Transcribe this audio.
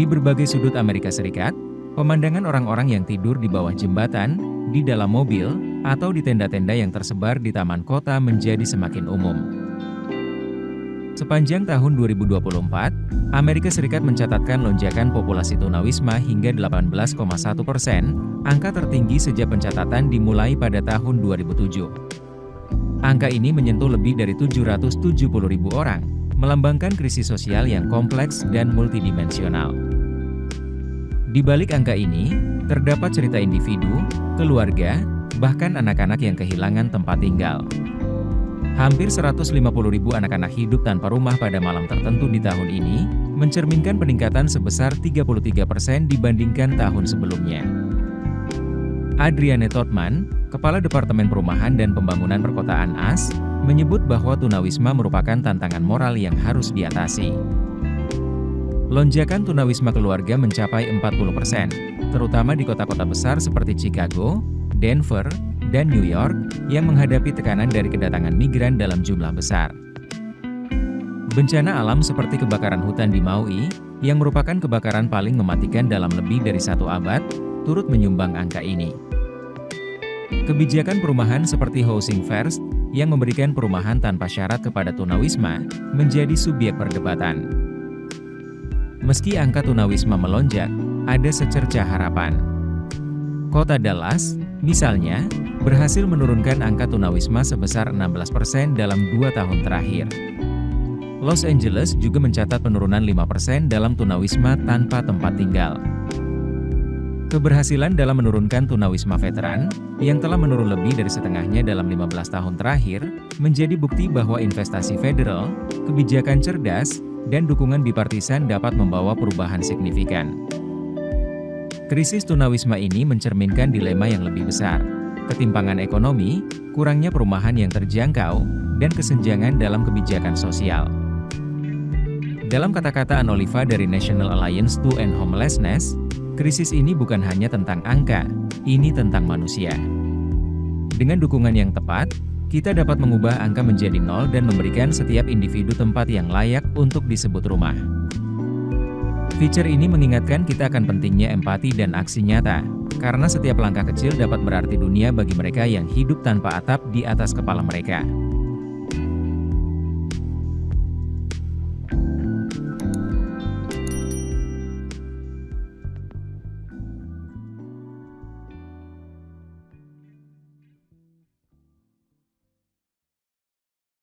Di berbagai sudut Amerika Serikat, pemandangan orang-orang yang tidur di bawah jembatan, di dalam mobil, atau di tenda-tenda yang tersebar di taman kota menjadi semakin umum. Sepanjang tahun 2024, Amerika Serikat mencatatkan lonjakan populasi tunawisma hingga 18,1%, angka tertinggi sejak pencatatan dimulai pada tahun 2007. Angka ini menyentuh lebih dari 770.000 orang, melambangkan krisis sosial yang kompleks dan multidimensional. Di balik angka ini, terdapat cerita individu, keluarga, bahkan anak-anak yang kehilangan tempat tinggal. Hampir 150.000 anak-anak hidup tanpa rumah pada malam tertentu di tahun ini, mencerminkan peningkatan sebesar 33% dibandingkan tahun sebelumnya. Adriane Todman, Kepala Departemen Perumahan dan Pembangunan Perkotaan AS, menyebut bahwa tunawisma merupakan tantangan moral yang harus diatasi. Lonjakan tunawisma keluarga mencapai 40%, terutama di kota-kota besar seperti Chicago, Denver, dan New York, yang menghadapi tekanan dari kedatangan migran dalam jumlah besar. Bencana alam seperti kebakaran hutan di Maui, yang merupakan kebakaran paling mematikan dalam lebih dari 1 abad, turut menyumbang angka ini. Kebijakan perumahan seperti Housing First, yang memberikan perumahan tanpa syarat kepada tunawisma, menjadi subjek perdebatan. Meski angka tunawisma melonjak, ada secercah harapan. Kota Dallas, misalnya, berhasil menurunkan angka tunawisma sebesar 16% dalam 2 tahun terakhir. Los Angeles juga mencatat penurunan 5% dalam tunawisma tanpa tempat tinggal. Keberhasilan dalam menurunkan tunawisma veteran, yang telah menurun lebih dari setengahnya dalam 15 tahun terakhir, menjadi bukti bahwa investasi federal, kebijakan cerdas, dan dukungan bipartisan dapat membawa perubahan signifikan. Krisis tunawisma ini mencerminkan dilema yang lebih besar, ketimpangan ekonomi, kurangnya perumahan yang terjangkau, dan kesenjangan dalam kebijakan sosial. Dalam kata-kata Anoliva dari National Alliance to End Homelessness, krisis ini bukan hanya tentang angka, ini tentang manusia. Dengan dukungan yang tepat, kita dapat mengubah angka menjadi 0 dan memberikan setiap individu tempat yang layak untuk disebut rumah. Feature ini mengingatkan kita akan pentingnya empati dan aksi nyata, karena setiap langkah kecil dapat berarti dunia bagi mereka yang hidup tanpa atap di atas kepala mereka.